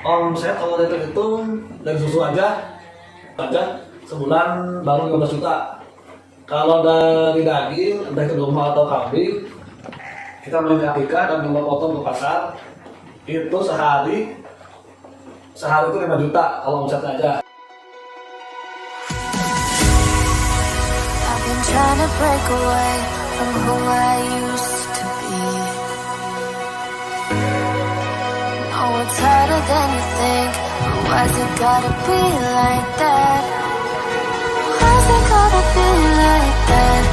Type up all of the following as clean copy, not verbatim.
Omset kalau itu dari susu aja sebulan baru 15 juta. Kalau dari daging, entah itu domba atau kambing, kita beli akikah dan domba potong ke pasar, itu sehari itu 5 juta kalau omsetnya aja. I've been trying to break away from who I used to be. No, it's harder than you think, but why's it gotta be like that? Why's it gotta be like that?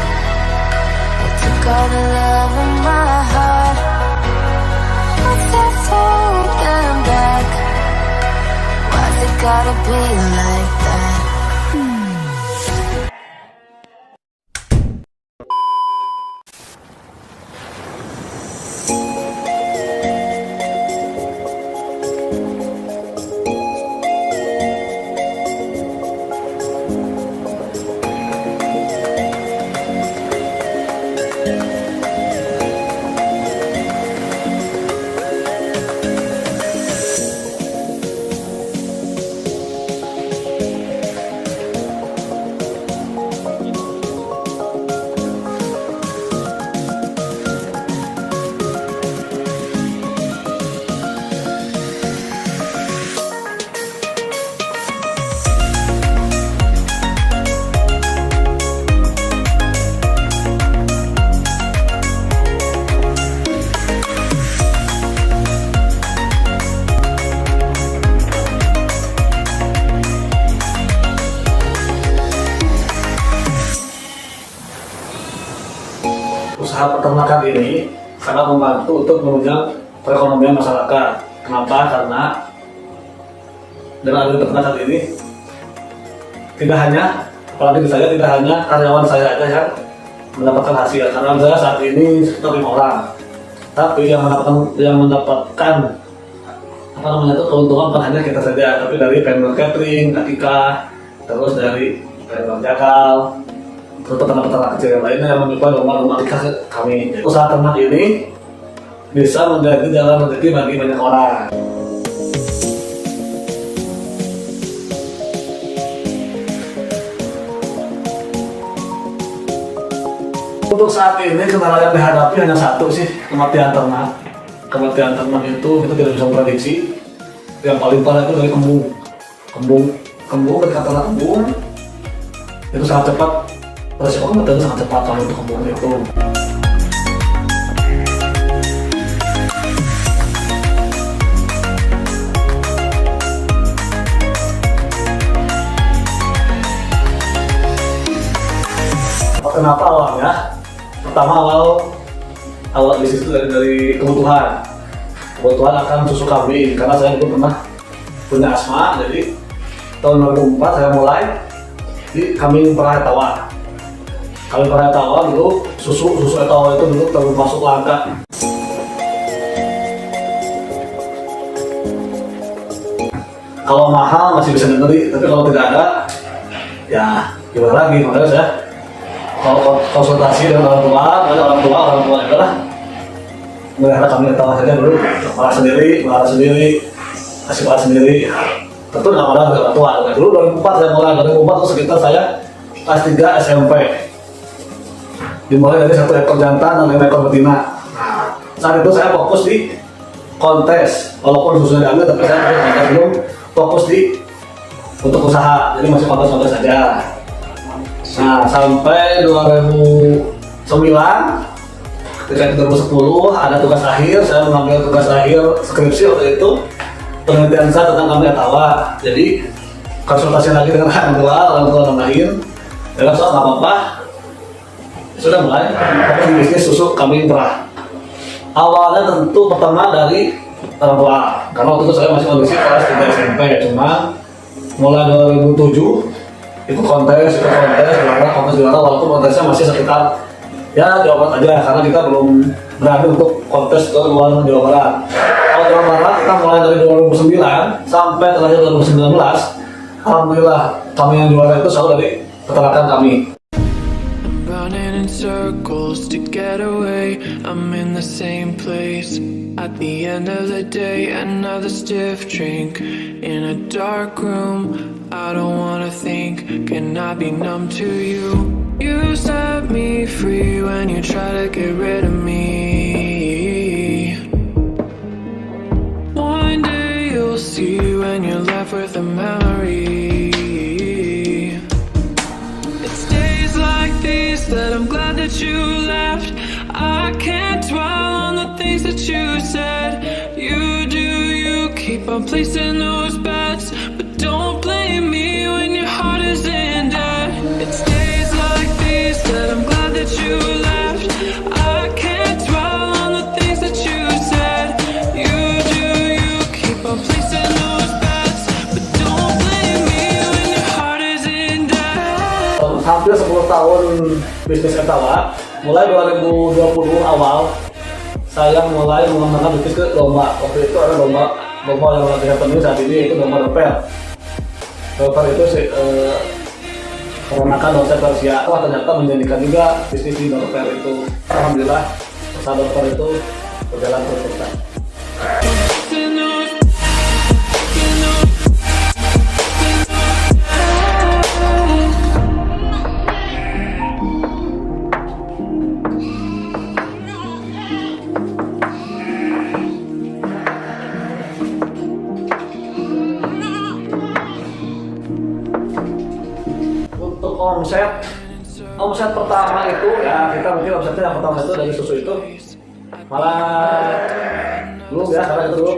It took all the love in my heart. What's that holding back? Why's it gotta be like that? Usaha peternakan ini sangat membantu untuk menunjang perekonomian masyarakat. Kenapa? Karena dengan adanya peternakan ini tidak hanya, apalagi saya, tidak hanya karyawan saya aja yang mendapatkan hasil. Karena saya saat ini sekitar 5 orang, tapi yang mendapatkan apa namanya itu keuntungan bukan hanya kita saja, tapi dari vendor catering, akikah, terus dari vendor jakal, terus peternak-peternak kecil yang lainnya yang menyuplai domba-domba akikah kami. Usaha ternak ini bisa menjadi jalan rezeki bagi banyak orang. Untuk saat ini kendala yang dihadapi hanya satu sih, kematian ternak. Kematian ternak itu kita tidak bisa memprediksi. Yang paling parah itu dari kembung ketika ternak kembung itu sangat cepat. Resiko kematian sangat cepat kalau untuk kembung itu. Kenapa awalnya? Pertama awal bisnis itu dari kebutuhan akan susu kambing, karena saya dulu pernah punya asma. Jadi tahun 2004 saya mulai di kambing perah etawa. Kambing perah etawa dulu susu etawa itu dulu termasuk langka. Kalau mahal masih bisa dibeli, tapi kalau tidak ada ya gimana lagi. Makanya saya kalau konsultasi dengan orang tua juga lah, melihara kambing etawa saja dulu, malah sendiri, kasih makan sendiri. Tentu nggak ada orang tua. Dulu 2004 saya mulai, 2004 itu sekitar saya kelas 3 SMP. Dimulai dari 1 ekor jantan dan 5 ekor betina. Nah, saat itu saya fokus di kontes, walaupun susunya diambil, tapi saya belum fokus di untuk usaha, jadi masih kontes saja. Nah, sampai 2009, ketika 2010 ada tugas akhir, saya mengambil tugas akhir skripsi waktu itu, penelitian saya tentang kambing etawa. Jadi konsultasi lagi dengan orang tua nambahin, dan soal nggak apa-apa, sudah mulai fokus di bisnis susu kambing perah. Awalnya tentu pertama dari orang tua, karena waktu itu saya masih kondisi kelas 3 SMP. Cuma mulai 2007 ikut kontes juara, walaupun kontesnya masih sekitar ya Jawa Barat aja, karena kita belum berani untuk kontes ke luar Jawa Barat. Kalau Jawa Barat kita mulai dari 2009 sampai terakhir 2019, alhamdulillah kami yang juara itu selalu dari peternakan kami. running in circles to get away. I'm in the same place at the end of the day. Another stiff drink in a dark room. I don't wanna think, can I be numb to you? You set me free when you try to get rid of me. One day you'll see when you're left with a memory. It's days like these that I'm glad that you left. I can't dwell on the things that you said. You do, you keep on placing those bets, but don't blame me when your heart is in debt. It's days like these that I'm glad that you left. I can't dwell on the things that you said. You do, you keep on placing those bets, but don't blame me when your heart is in debt. Hampir 10 tahun bisnis Etawa, mulai 2020 awal saya mulai mengembangkan bisnis ke domba. Waktu itu ada domba yang lagi happening saat ini, itu domba Doper. Doper itu peternakan domba Persia. Wah, ternyata menjadikan juga bisnis di Doper itu. Alhamdulillah usaha Doper itu berjalan terus. Untuk omset pertama itu ya, kita mungkin omsetnya yang pertama itu dari susu itu malah belum ya, karena itu dulu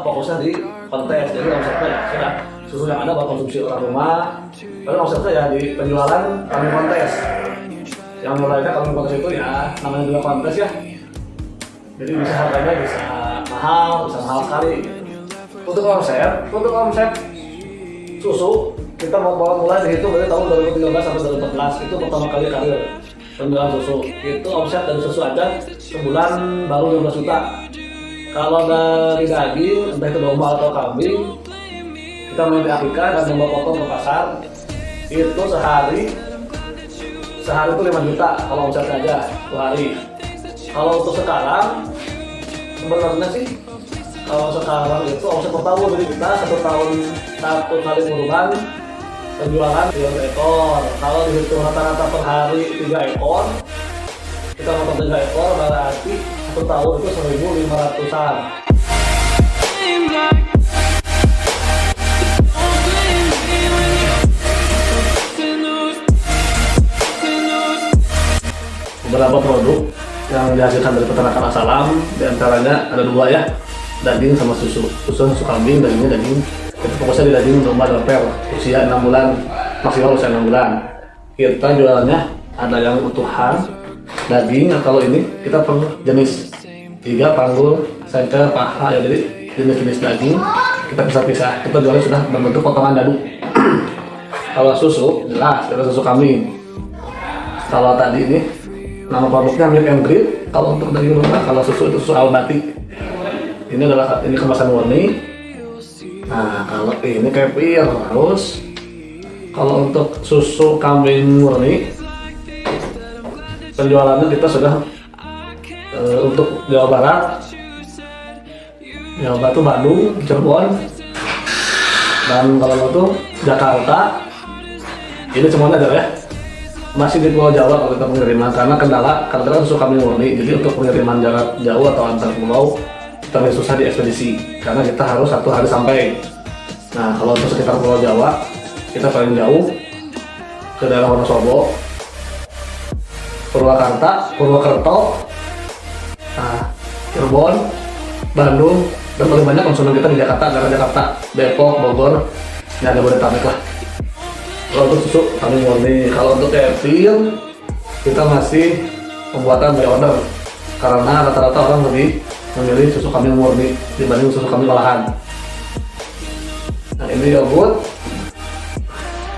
fokusnya di kontes. Jadi omsetnya ya sudah susu yang ada buat konsumsi orang rumah, tapi omsetnya ya di penjualan kambing kontes. Yang mulainya kambing kontes itu ya namanya juga kontes ya, jadi bisa harganya bisa mahal sekali. Untuk omset susu kita mau mulai dihitung dari tahun 2013 sampai 2014, itu pertama kali karir penjualan susu. Itu omset dari susu aja sebulan baru 15 juta. Kalau dari daging, entah itu domba atau kambing, kita menjadi akikah dan domba potong ke pasar, itu sehari itu 5 juta kalau omsetnya aja 2 hari. Kalau untuk sekarang sebenarnya sih, kalau sekarang itu omset per tahun, jadi kita 1 tahun 1 kali kurungan penjualan 3 ekor. Kalau dihitung rata-rata per hari 3 ekor, kita potong 3 ekor berarti 1 tahun itu 1.500-an. Beberapa produk yang dihasilkan dari peternakan Asalam, diantaranya ada 2 ya, daging sama susu kambing. Dagingnya daging, itu fokusnya di daging domba Doper usia 6 bulan, maksimal usia 6 bulan. Kita jualannya ada yang utuhan daging, kalau ini kita per jenis 3 panggul, sengkel, paha ya, jadi jenis-jenis daging kita pisah-pisah. Kita jualnya sudah berbentuk potongan dadu. Kalau susu jelas ada susu kambing. Kalau tadi ini nama produknya Milk and Breed. Kalau untuk daging domba, kalau susu itu susu Albati. Ini kemasan murni. Nah, kalau ini kefir harus. Kalau untuk susu kambing murni, penjualannya kita sudah untuk Jawa Barat Bandung, Cirebon, dan kalau itu Jakarta. Ini semuanya ada ya. Masih di Pulau Jawa kalau kita pengiriman, karena kendala susu kambing murni. Jadi untuk pengiriman jarak jauh atau antar pulau kita lebih susah di ekspedisi, karena kita harus 1 hari sampai. Nah, kalau untuk sekitar Pulau Jawa, kita paling jauh ke daerah Wonosobo, Purwokerto, Cirebon, Bandung, dan paling banyak konsumen kita di Jakarta, karena Jakarta, Depok, Bogor, ya ada Bodetabek lah. Kalau untuk susu kambing murni. Kalau untuk kefir, kita masih pembuatan by order, karena rata-rata orang lebih memilih susu kambing murni dibanding susu kambing olahan. Nah, ini yogurt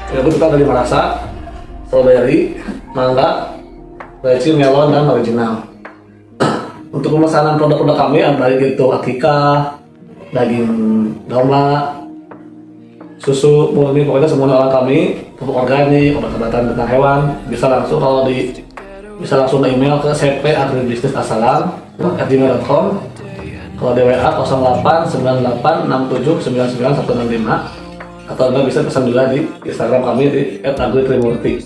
kita dari Marasa, strawberry, mangga, leci, melon, dan original. Untuk pemesanan produk-produk kami, baik itu akikah, daging domba, susu murni, pokoknya semua orang kami, pupuk organik, obat-obatan tentang hewan, bisa langsung kalau di bisa langsung email ke cpagribisnisasalam@gmail.com. Kalau di WA 0898679965, atau Anda bisa pesan juga di Instagram kami di @agritrimurti.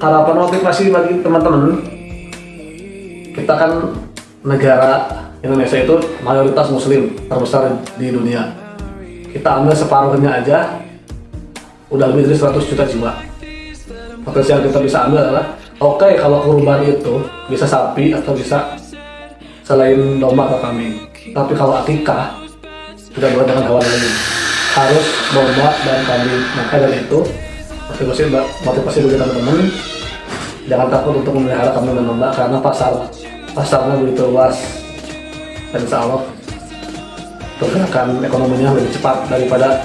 Harapan motivasi bagi teman-teman, kita kan negara Indonesia itu mayoritas muslim terbesar di dunia. Kita ambil separuhnya aja udah lebih dari 100 juta jiwa. Potensi yang kita bisa ambil adalah oke, kalau kurban itu bisa sapi atau bisa selain domba atau kambing. Tapi kalau akikah tidak boleh dengan hewan lain, harus domba dan kambing. Maka dari itu motivasi bagi teman-teman, jangan takut untuk memelihara kambing dan domba karena pasarnya begitu luas, dan insya Allah pergerakan ekonominya lebih cepat daripada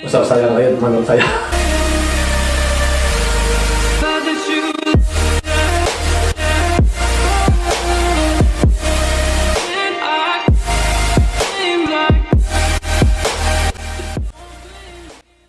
usaha-usaha yang lain menurut saya.